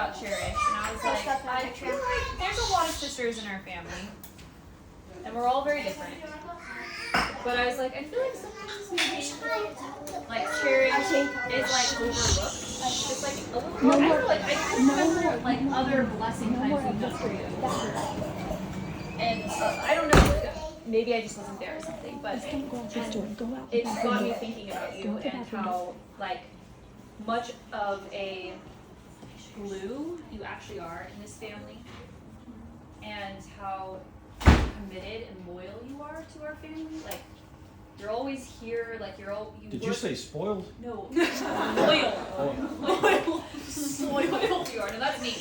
about Cherish, and I was like, I feel like there's a lot of sisters in our family, and we're all very different. But I was like, I feel like sometimes maybe like Cherish is like overlooked. It's like a little. I feel like I kind of remember like other blessing times we've done for you, and I don't know. Maybe I just wasn't there or something, but it's got me thinking about you and how like much of a glue you actually are in this family, and how committed and loyal you are to our family. Like you're always here. Like you're all. Did you say spoiled? No, loyal. Loyal. Loyal you are. No, that's me.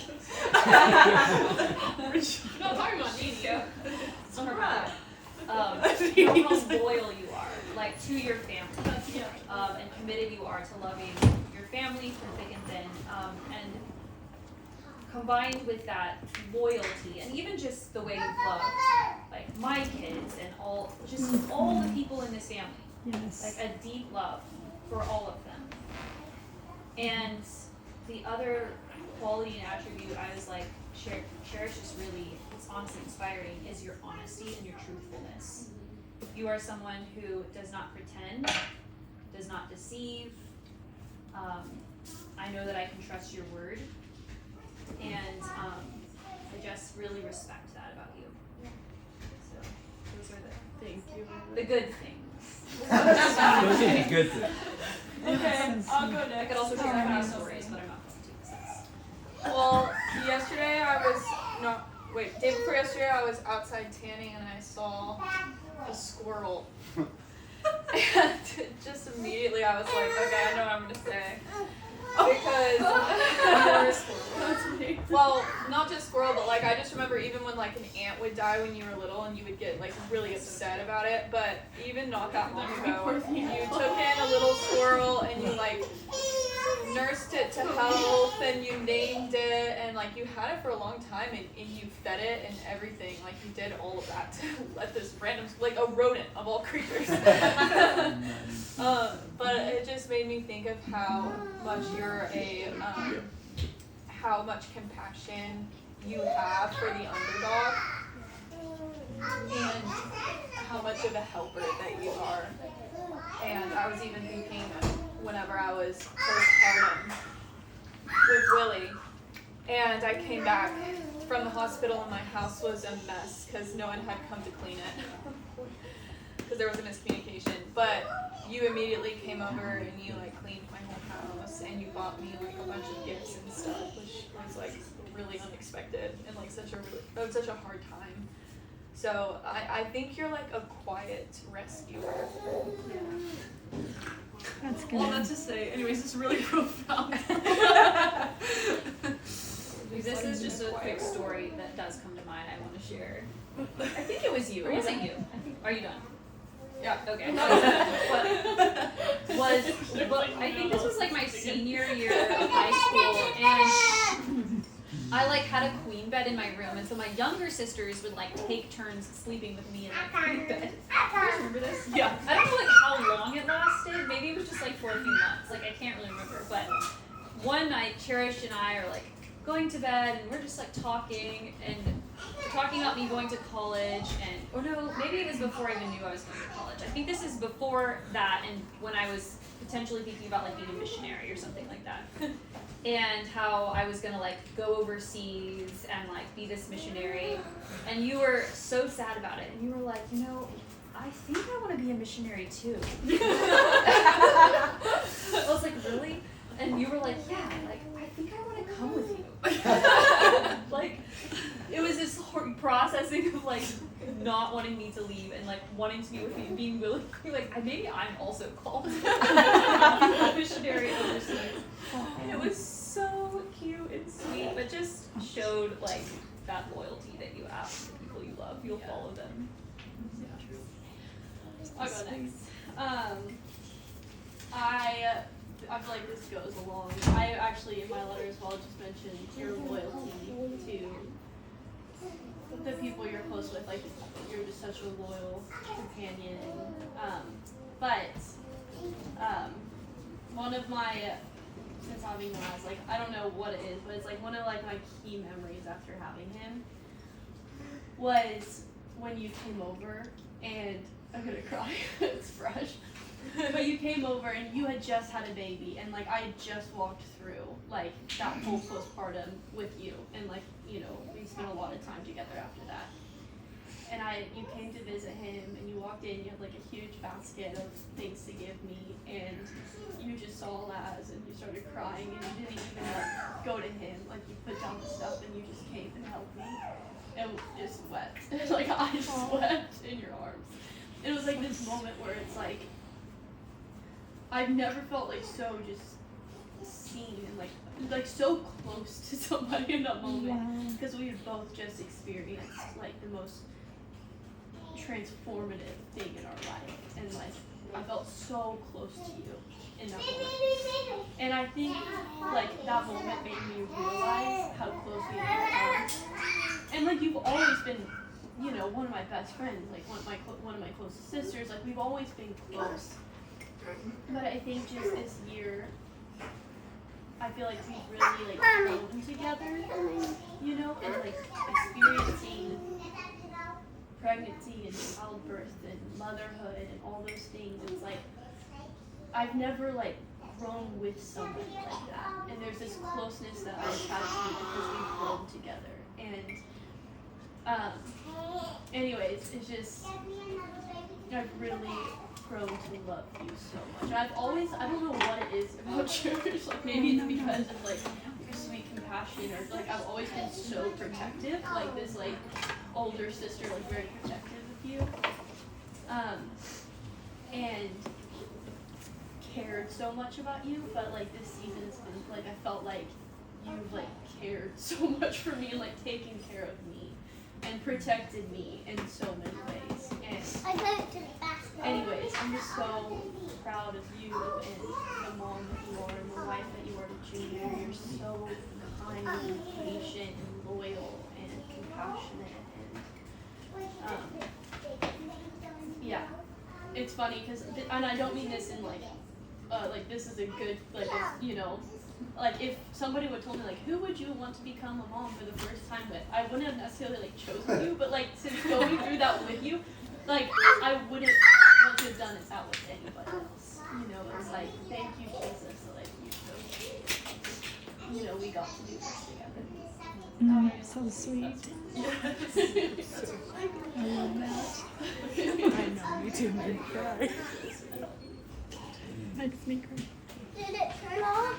No, I'm talking about me. Yeah. How loyal you are, like to your family, and committed you are to loving your family through thick and thin, and combined with that loyalty, and even just the way you've loved, like my kids and all the people in this family, like a deep love for all of them. And the other quality and attribute I was like, Cherish is really, it's honestly inspiring, is your honesty and your truthfulness. You are someone who does not pretend, does not deceive. I know that I can trust your word, and I just really respect that about you. So those are the good things. Those are the good things. Okay, I'll go next. I could also share my stories, but I'm not going to. Well, day before yesterday, I was outside tanning and I saw a squirrel. And just immediately I was like, okay, I know what I'm going to say. Because, well, not just squirrel, but like I just remember even when like an ant would die when you were little and you would get like really upset about it, but even not that long ago, you took in a little squirrel and you like nursed it to health and you named it and like you had it for a long time and you fed it and everything, like you did all of that to let this random, like a rodent of all creatures. But it just made me think of how much you're how much compassion you have for the underdog and how much of a helper that you are. And I was even thinking whenever I was postpartum with Willie and I came back from the hospital and my house was a mess because no one had come to clean it because there was a miscommunication, but you immediately came over and you like cleaned my whole house and you bought me like a bunch of gifts and stuff, which was like really unexpected and like such a hard time. So I think you're like a quiet rescuer. Yeah. That's good. Well, that's to say, anyways, it's really profound. This is just a quick story that does come to mind I want to share. I think it was you. Or was it you? Are you done? Yeah. Okay. Well, I think this was like my senior year of high school, and I like had a queen bed in my room, and so my younger sisters would like take turns sleeping with me in my queen bed. Do you remember this? Yeah. I don't know like how long it lasted. Maybe it was just like for a few months. Like I can't really remember. But one night, Cherish and I are like going to bed, and we're just like talking about me going to college, or no, maybe it was before I even knew I was going to college. I think this is before that, and when I was potentially thinking about like being a missionary or something like that. And how I was gonna like go overseas and like be this missionary, and you were so sad about it, and you were like, you know, I think I want to be a missionary too. I was like, really? And you were like, yeah, like I think I want to come with you. Like it was this processing of like not wanting me to leave and like wanting to be with me and being willing to be like, maybe I'm also called to be a missionary overseas. And it was so cute and sweet, but just showed like that loyalty that you have to the people you love. You'll follow them. I'll go next. I feel like this goes along. I actually, in my letter as well, just mentioned your loyalty to the people you're close with. Like, you're just such a loyal companion. But one of my since having Maz. Like, I don't know what it is, but it's like one of like my key memories after having him was when you came over, and I'm gonna cry. It's fresh. But you came over and you had just had a baby, and like I had just walked through like that whole postpartum with you, and like, you know, we spent a lot of time together after that. And you came to visit him, and you walked in, you had like a huge basket of things to give me, and you just saw Laz, and you started crying, and you didn't even like go to him, like you put down the stuff, and you just came and held me, and just wept. Like I just wept in your arms. It was like this moment where it's like, I've never felt like so just seen and like so close to somebody in that moment, because we had both just experienced like the most transformative thing in our life, and like I felt so close to you in that moment. And I think like that moment made me realize how close we had become. And like you've always been, you know, one of my best friends, like one of my closest sisters. Like we've always been close. But I think just this year, I feel like we've really like grown together, you know, and like experiencing pregnancy and childbirth and motherhood and all those things. It's like I've never like grown with somebody like that, and there's this closeness that I attach to because we've grown together. And anyways, it's just I've really grown to love you so much. I don't know what it is about Cherish, like maybe it's because of like your sweet compassion, or like I've always been so protective, like this like older sister, like very protective of you, and cared so much about you. But like this season's been like I felt like you've like cared so much for me, and like taken care of me and protected me in so many ways. And anyways, I'm just so proud of you and the mom that you are and the wife that you are to Junior. You're so kind and patient and loyal and compassionate, and yeah, it's funny because and I don't mean this in like this is a good like you know, like if somebody would told me like who would you want to become a mom for the first time with, I wouldn't have necessarily like chosen you, but like since going through that with you, like I wouldn't want to have done that with anybody else. You know, it's like thank you Jesus, so like you chose, you know, we got to do this together. So sweet. I love that. I know, me too. Made me cry. Makes me cry. Did it turn off?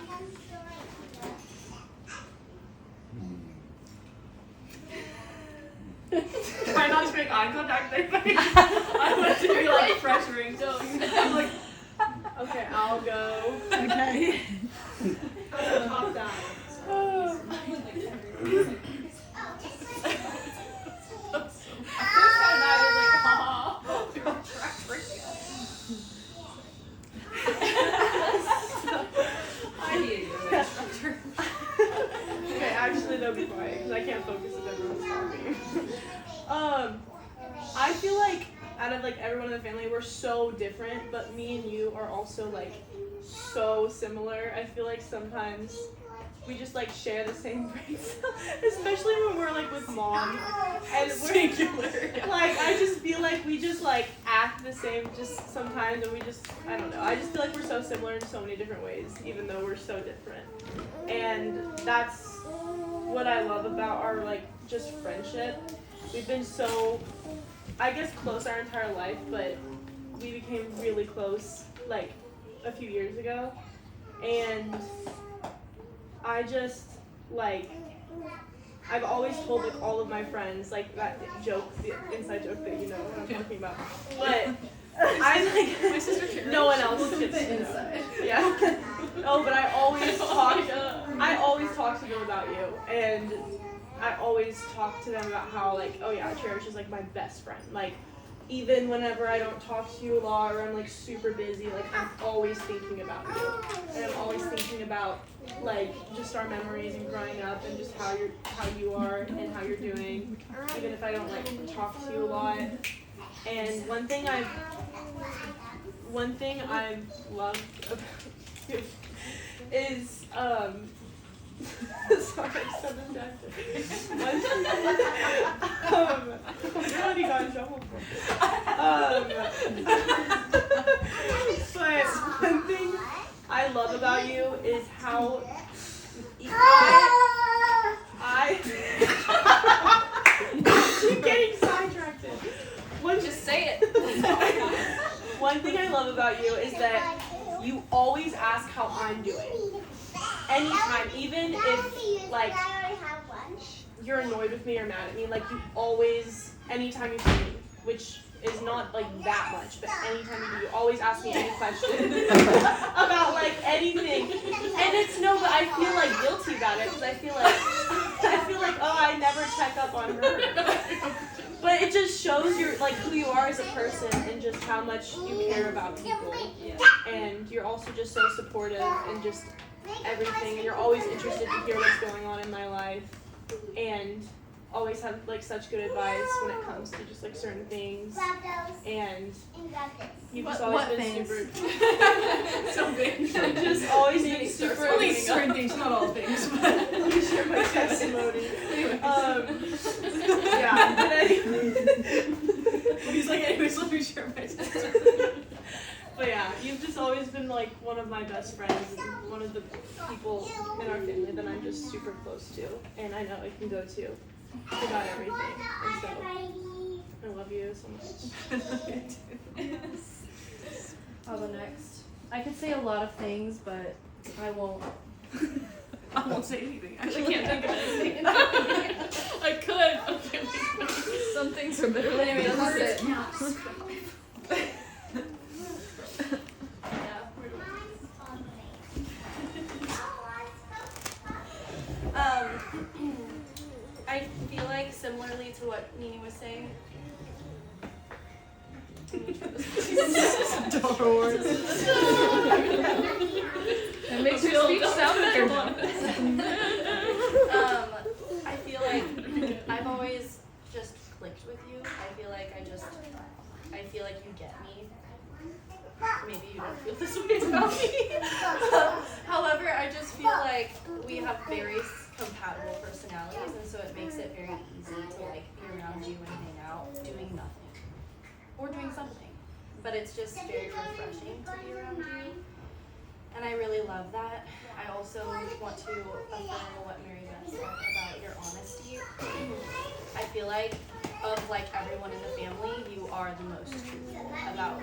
Try not to make eye contact with anybody. I want to be like pressuring, so I'm like, okay, I'll go. Okay. Top down. Okay, actually they'll be quiet because I can't focus if everyone's talking. I feel like out of like everyone in the family, we're so different, but me and you are also like so similar. I feel like sometimes we just like share the same brains, especially when we're like with mom and we're singular. Like I just feel like we just like act the same just sometimes, and we just I don't know. I just feel like we're so similar in so many different ways, even though we're so different. And that's what I love about our like just friendship. We've been so, I guess, close our entire life, but we became really close like a few years ago, and I just like I've always told like all of my friends like that joke, the inside joke that you know what I'm talking about, but I like my sister Cherish. No one else gets to know. Yeah. Oh, but I always talk to them about you, and I always talk to them about how like, oh yeah, Cherish is like my best friend. Like even whenever I don't talk to you a lot or I'm like super busy, like I'm always thinking about you, and I'm always thinking about like just our memories and growing up and just how you are and how you're doing, even if I don't like talk to you a lot. And one thing I've loved about you is sorry, I just got distracted. What he got in trouble for? But one thing I love about you is how I keep getting sidetracked. Just say it. One thing I love about you is that you always ask how I'm doing. Anytime, even if like you're annoyed with me or mad at me, like you always, anytime you see me, which is not like that much, but anytime you always ask me any question about like anything. And it's no, but I feel like guilty about it because I feel like oh, I never check up on her. But it just shows your like who you are as a person and just how much you care about people. And you're also just so supportive and just everything, and you're always interested to hear what's going on in my life, and always have like such good advice when it comes to just like certain things. And you've just always been super So big. just always been super Only certain things, not all things. But let me share my testimony. Yeah, but anyway. he's like, anyways, let me share my testimony. But yeah, you've just always been like one of my best friends and one of the people in our family that I'm just super close to, and I know I can go to about everything. And so I love you so much. I'll go next. I could say a lot of things, but I won't. I won't say anything. I actually can't think of anything. I could. Okay. Some things are better. Anyway, that's it. I feel like similarly to what Nini was saying. It makes your speech sound better. I feel like I've always just clicked with you. I feel like you get me. Maybe you don't feel this way about me. However, I just feel like we have very compatible personalities, and so it makes it very easy to like be around you and hang out doing nothing or doing something. But it's just very refreshing to be around you, and I really love that. I also want to affirm what Mary Beth said about your honesty. I feel like of like everyone in the family, you are the most truthful about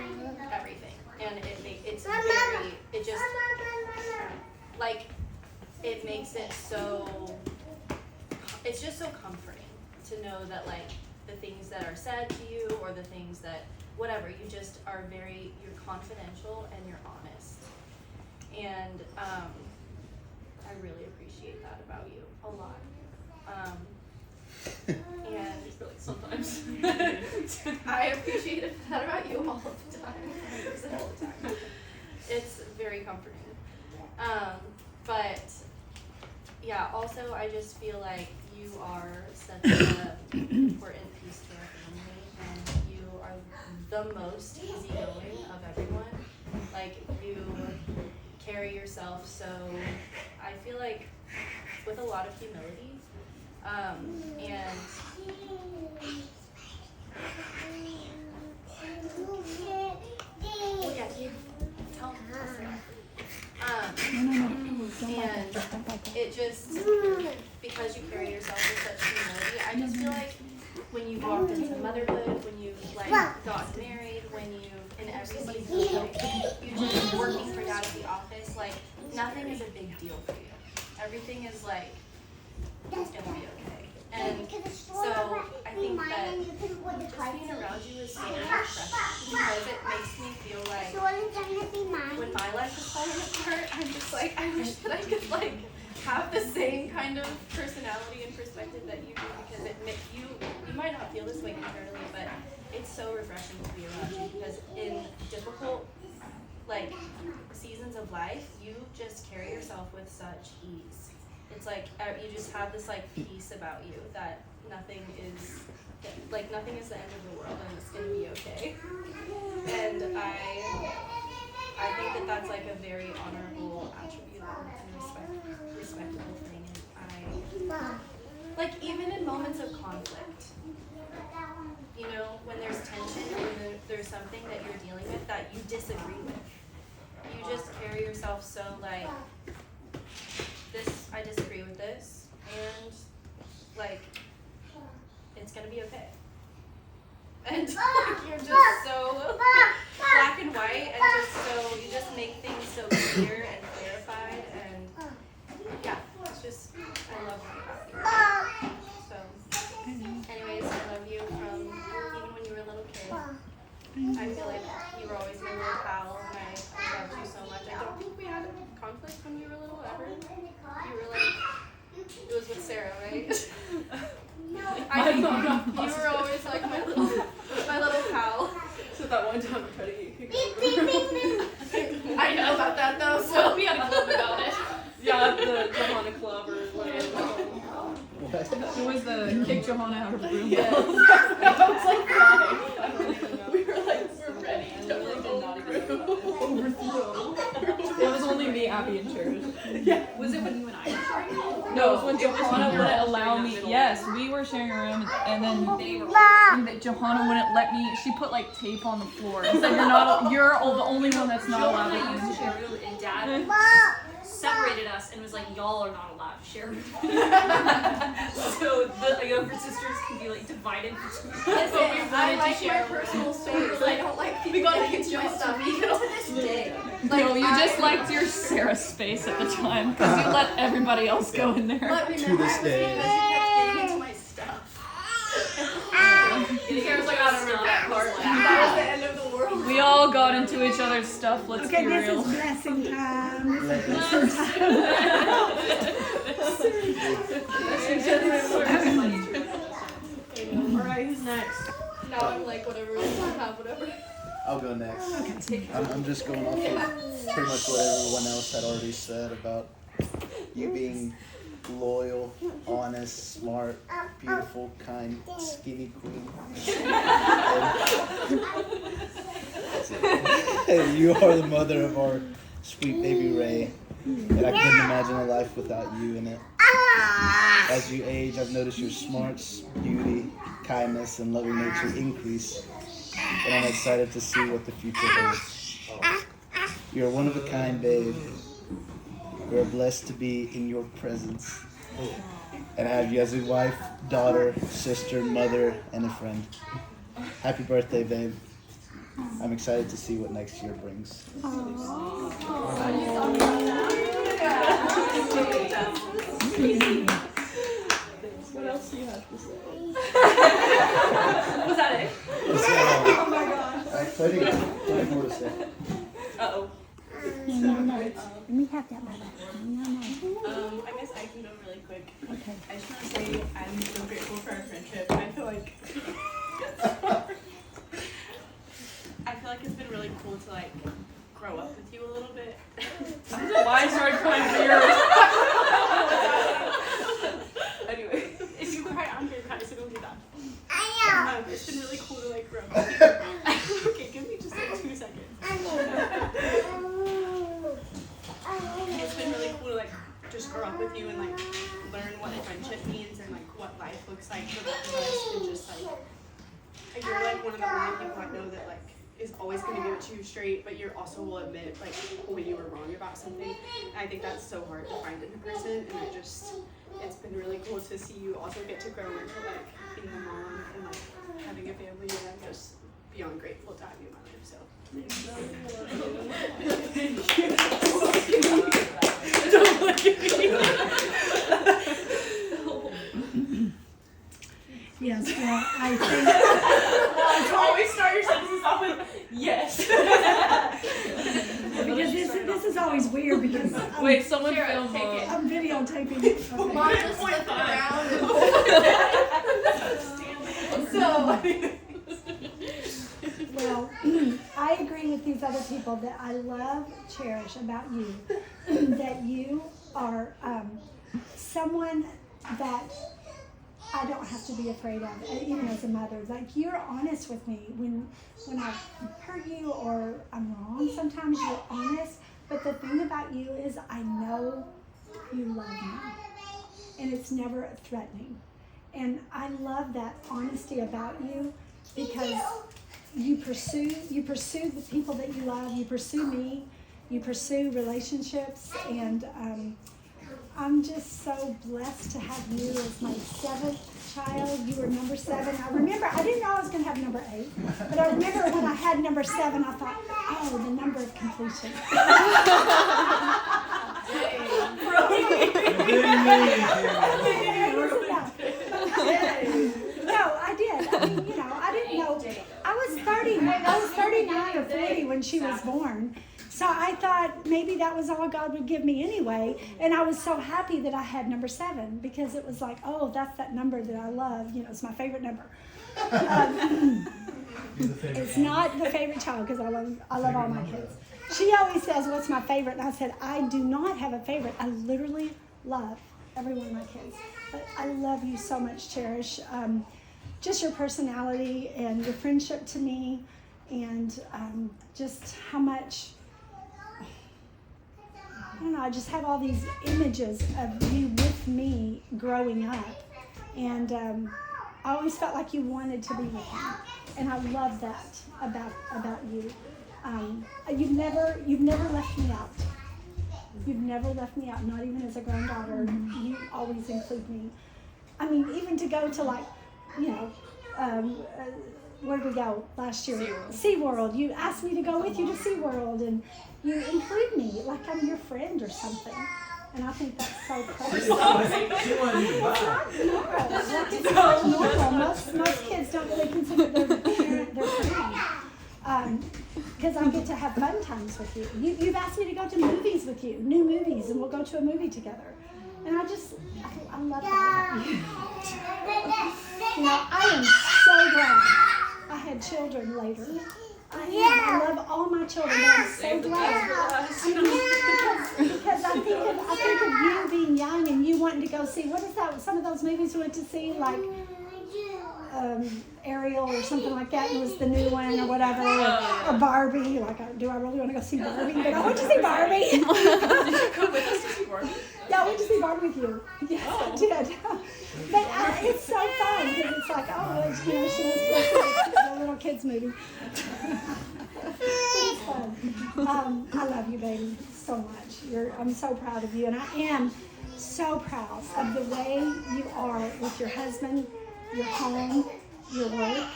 everything, and it just like it makes it so. It's just so comforting to know that like the things that are said to you or the things that whatever you just are you're confidential and you're honest, and I really appreciate that about you a lot. And Sometimes. I appreciate that about you all the time. All the time. It's very comforting. But yeah, also I just feel like you are such an important piece to our family, and you are the most easygoing of everyone. Like you carry yourself so, I feel like, with a lot of humility. And oh yeah, you tell me. And it just, because you carry yourself with such humility, I just feel like when you walked into motherhood, when you like got married, when you in every season of life, you just working for dad at the office, like nothing is a big deal for you. Everything is like it's gonna be okay. And so I think that just being around you is so refreshing because it makes me feel like when my life is falling apart, I'm just like, I wish that I could like have the same kind of personality and perspective that you do, because it you might not feel this way internally, but it's so refreshing to be around you, because in difficult like seasons of life, you just carry yourself with such ease. It's like you just have this like peace about you that nothing is the end of the world and it's gonna be okay. And I think that that's like a very honorable attribute and respectable thing. And I, like, even in moments of conflict, you know, when there's tension or when there's something that you're dealing with that you disagree with, you just carry yourself so like, I disagree with this, and like, it's gonna be okay. And like, you're just so black and white, and just so, you just make things so clear and clarified, and yeah, it's just, I love that about you. So, anyways, I love you from even when you were a little kid. I feel like you were always my little pal, and I loved you so much. I don't think we had a conflict when you were little ever. You were like, it was with Sarah, right? I think you were always like my little pal. So that one time I tried to get kicked over. I know about that though, so We had a club about it. Yeah, the Johanna Club or whatever. It was the kick Johanna out of the room. Yes. I was like 5. I don't even know. We were like, we're ready. I literally did not even know. It was only me, Abby, and Cherish. Yeah. Was it when you and I were sharing? No, it was when Johanna wouldn't allow me. Yes, we were sharing a room, and then Johanna wouldn't let me. She put like tape on the floor and said, "You're the only one that's not allowed Johanna to used use to share a room, and Dad separated us and was like, y'all are not allowed to share a room. So the younger sisters can be like divided between us. listen, I like my personal space. I don't like people getting into my stuff, even to this day. Like, No, you just liked your Sarah space at the time because you let everybody else go in there. But remember, To this it was day. because you kept getting into my stuff. Sarah's like, I don't remember that part. That was the end of the world. We all got into each other's stuff. Let's Okay, be this real. is blessing time. This is Alright, who's next? Now I'm like, whatever, we have whatever. I'll go next. I'm just going off of pretty much what everyone else had already said about you being loyal, honest, smart, beautiful, kind, skinny queen. And you are the mother of our sweet baby Ray, and I couldn't imagine a life without you in it. As you age, I've noticed your smarts, beauty, kindness, and loving nature increase, and I'm excited to see what the future holds. You're one of a kind, babe. We're blessed to be in your presence and have you as a wife, daughter, sister, mother, and a friend. Happy birthday, babe. I'm excited to see what next year brings. What else do you have to say? Was that it? Oh my God. Plenty more to say. Uh-oh. We have that one. No. I guess I can go really quick. Okay. I just want to say I'm so grateful for our friendship. I feel like it's been really cool to like grow up with you a little bit. Why I started crying for yours? Anyway, if you cry, I'm gonna cry, so don't do that. It's been really cool to like grow up with you. Okay, give me just like 2 seconds. It's been really cool to like just grow up with you and like learn what friendship means and like what life looks like for both of us, and just like you're like one of the only people I know that like is always going to give it to you straight, but you also will admit like when you were wrong about something. And I think that's so hard to find in a person, and it's been really cool to see you also get to grow into like being a mom and like having a family, and I'm just beyond grateful to have you in my life. So Don't look at me. Yes, well, I think you always start your sentences off with yes. because this is always weird because Wait, someone Sarah, film take it. I'm videotaping it. Okay. Mom just flipped it around. Well, I agree with these other people that I love, cherish about you, that you are someone that I don't have to be afraid of, even as a mother. Like, you're honest with me when I hurt you or I'm wrong. Sometimes you're honest, but the thing about you is I know you love me, and it's never threatening. And I love that honesty about you, because you pursue the people that you love. You pursue me. You pursue relationships, and I'm just so blessed to have you as my 7th child. You were number 7. I remember, I didn't know I was going to have number 8, but I remember when I had number 7, I thought, oh, the number of completion. No, I did. I mean, I didn't know. I was 39 or 40 when she was born. So I thought maybe that was all God would give me anyway. And I was so happy that I had number 7, because it was like, oh, that's that number that I love. It's my favorite number. It's not the favorite child, because I love all my kids. She always says, what's my favorite? And I said, I do not have a favorite. I literally love every one of my kids. But I love you so much, Cherish. Just your personality and your friendship to me, and just how much, I don't know, I just have all these images of you with me growing up. And I always felt like you wanted to be with me. And I love that about you. You've never left me out. You've never left me out, not even as a granddaughter. You always include me. I mean, even to go to where did we go last year? SeaWorld. You asked me to go with you to SeaWorld, and you include me like I'm your friend or something. And I think that's so precious. It's not normal. Most kids don't really consider their parent their friend. Because I get to have fun times with you. You've asked me to go to movies with you, new movies, and we'll go to a movie together. And I love that about you. I am so glad I had children later. I love all my children, but I'm so glad. Because I think of you being young and you wanting to go see, what is that? Some of those movies we went to see, like Ariel or something like that, and it was the new one or whatever, or Barbie. Like, do I really want to go see Barbie? But I went to see Barbie. Did you come with us to see Barbie? Yeah, I went to see Barbie with you. Yes, I did. But it's so fun, because it's like, oh, she wants to go see the little kids movie. It's fun. I love you, baby, so much. I'm so proud of you, and I am so proud of the way you are with your husband, your home, your work,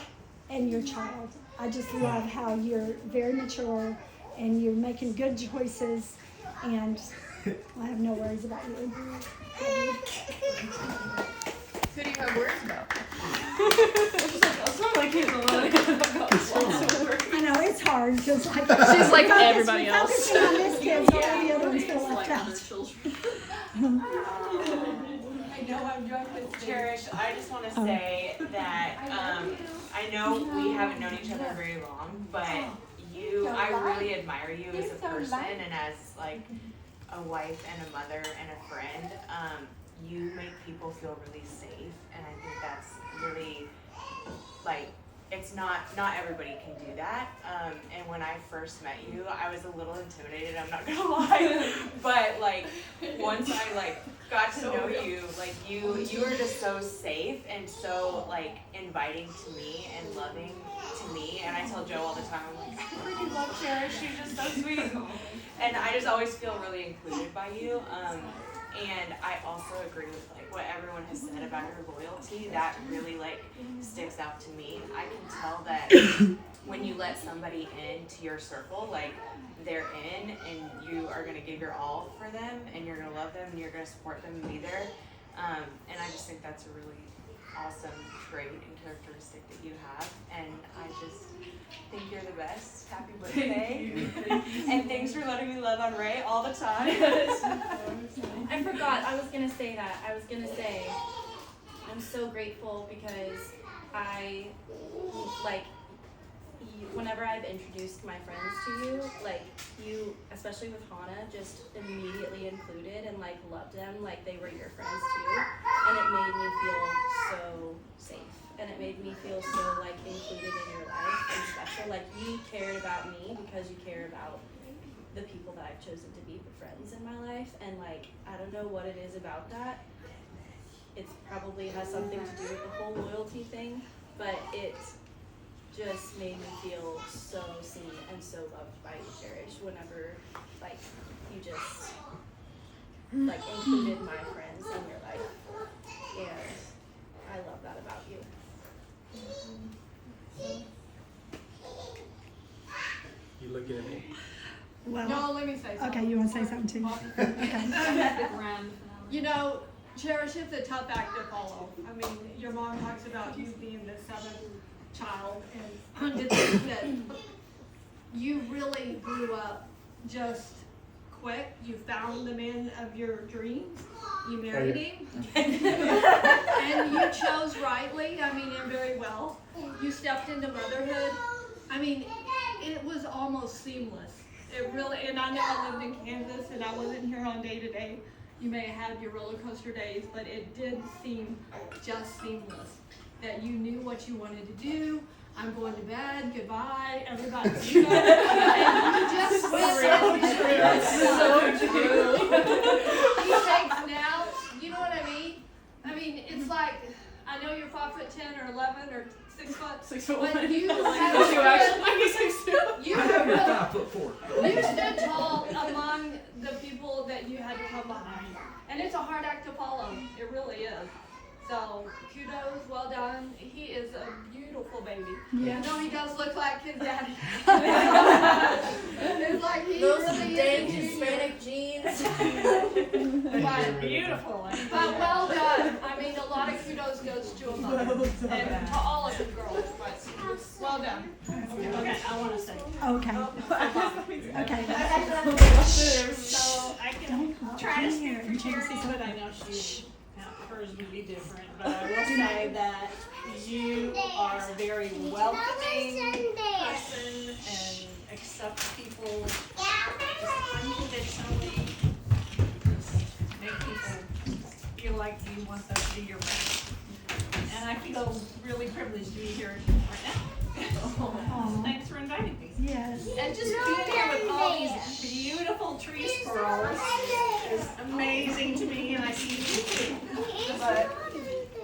and your child. I just love how you're very mature and you're making good choices, and I have no worries about you. Who do you have words about? I know, it's hard, because She's like everybody else. Focusing on this kid, so all the other ones feel left out. I know I'm drunk with Cherish, I just want to say that I know we haven't known each other very long, but I really admire you as a person and as like a wife and a mother and a friend. You make people feel really safe, and I think that's really, like, it's not everybody can do that. And when I first met you, I was a little intimidated, I'm not gonna lie. But like once I got to know you, like you were just so safe and so like inviting to me and loving to me. And I tell Joe all the time, I'm like, I freaking love Cherish, she's just so sweet. And I just always feel really included by you. And I also agree with like what everyone has said about your loyalty. That really like sticks out to me. I can tell that when you let somebody into your circle, like they're in and you are gonna give your all for them and you're gonna love them and you're gonna support them and be there. And I just think that's a really awesome trait and characteristic that you have. And I just think you're the best. Happy birthday. And thanks for letting me love on Ray all the time. I forgot, I was gonna say that. I was gonna say, I'm so grateful because I, like, whenever I've introduced my friends to you, like, you, especially with Hannah, just immediately included and, like, loved them like they were your friends too. And it made me feel so so safe, and it made me feel so like included in your life and special. Like you cared about me because you care about the people that I've chosen to be the friends in my life, and like I don't know what it is about that. It probably has something to do with the whole loyalty thing, but it just made me feel so seen and so loved by you, Cherish, whenever like you just like included my friends in your life, and I love that about you. You looking at me? Well, No, let me say something. okay, you want to say something too? Okay. You know, Cherish is a tough act to follow. I mean, your mom talks about you being the seventh child, and to think that you really grew up just quick. You found the man of your dreams. You married him, and you chose rightly. I mean, and very well. You stepped into motherhood. I mean, it was almost seamless. It really, and I know I lived in Kansas and I wasn't here on day to day. You may have had your roller coaster days, but it did seem just seamless. That you knew what you wanted to do. I'm going to bed. Goodbye, everybody. You know, and you just went So true. He takes naps. You know what I mean? I mean, it's like I know you're 5'10" or 11 or 6 foot. 6 foot But 1. you You actually 6'2". You have really 5'4". you stood tall among the people that you had to come behind. And it's a hard act to follow. It really is. So, kudos, well done. He is a beautiful baby. Yes. I know he does look like his daddy. It's like he Those really dang is. Hispanic genes. But, Beautiful. but well done. I mean, a lot of kudos goes to a mother. And to all of you girls. But well done. Okay, I want to say. Okay. Okay. So I can try to speak for Charity, but I know hers would be different. But I will say that you are a very welcoming person and accept people just unconditionally. Just make people feel like you want them to be your friend. And I feel really privileged to be here right now. Thanks for inviting me. Yes. And just being here with all these beautiful tree squirrels is amazing to me, and I see you too. But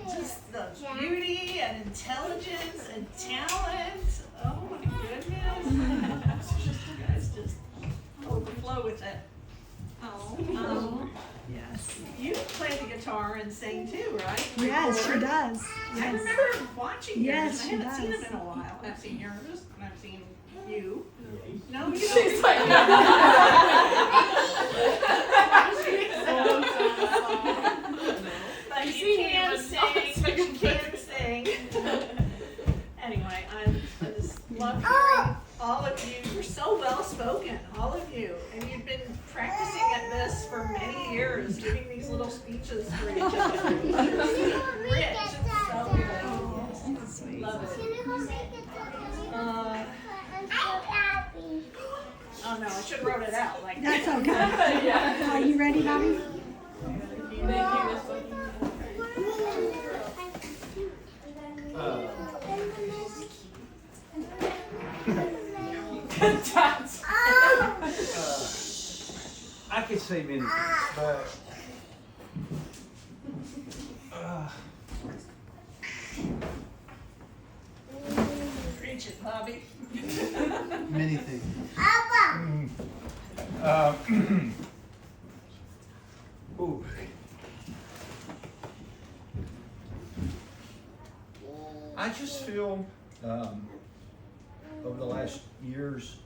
just the beauty and intelligence and talent, oh my goodness. You guys just overflow with it. Yes. You play the guitar and sing too, right? Yes, she Record. does. I Yes. remember watching yours. Yes, I she haven't seen does. them in a while. I've seen yours, and I've seen you. No, you She's don't. like, But you can sing. You can sing. Anyway, I just love hearing all of you. You're so well spoken, all of you, and you've been practicing at this for many years, giving these little speeches for each other. Rich, it's so good. Love it. Oh no, I should have wrote it out. Like That's okay. Are you ready, Bobby? I could say many things, but Preach it, Bobby. Many things. ooh. I just feel over the last years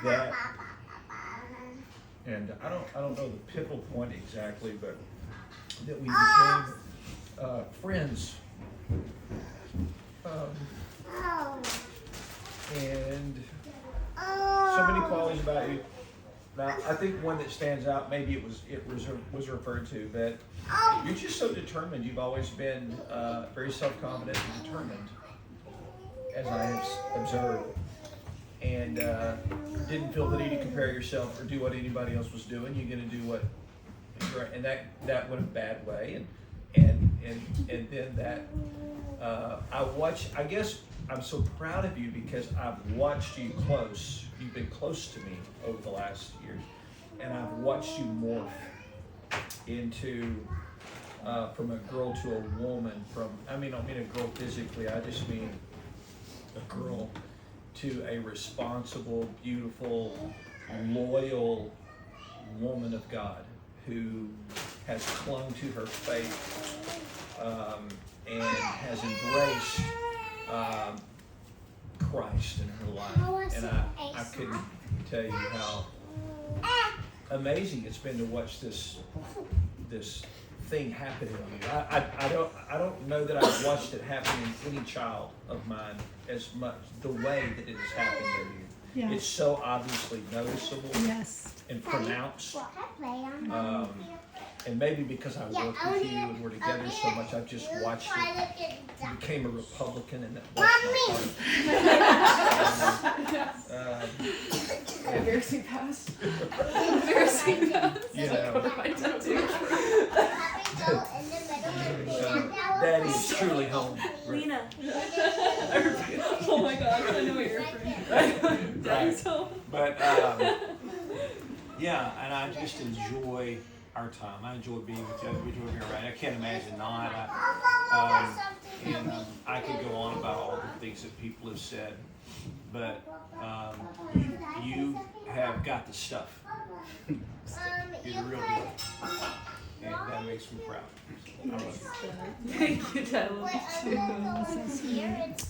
that, and I don't know the pivotal point exactly, but that we became friends. And so many qualities about you. Now, I think one that stands out, maybe it was referred to, that you're just so determined. You've always been very self-confident and determined, as I have observed, and didn't feel the need to compare yourself or do what anybody else was doing. You're going to do what, and that went a bad way, and and then that I guess I'm so proud of you because I've watched you close. You've been close to me over the last years, and I've watched you morph into from a girl to a woman. I don't mean a girl physically. I just mean a girl to a responsible, beautiful, loyal woman of God who has clung to her faith and has embraced Christ in her life. And I couldn't tell you how amazing it's been to watch this thing happen in you. I don't know that I've watched it happen in any child of mine as much the way that it has happened in you. Yeah. It's so obviously noticeable Yes. and pronounced. And maybe because I work with you and we're together so much, I've just watched it. You became a Republican and that was Embarrassing past. Embarrassing past. you know, My tattoo. Daddy is truly home. Lena. Oh my gosh, I know what you're referring to. Daddy's home. But yeah, and I just enjoy our time. I enjoy being with you. We enjoy being around. I can't imagine not. I could go on about all the things that people have said, but you have got the stuff. You're the real deal, and that makes me proud. I love you. Thank you, Dad. I love you too. So sweet.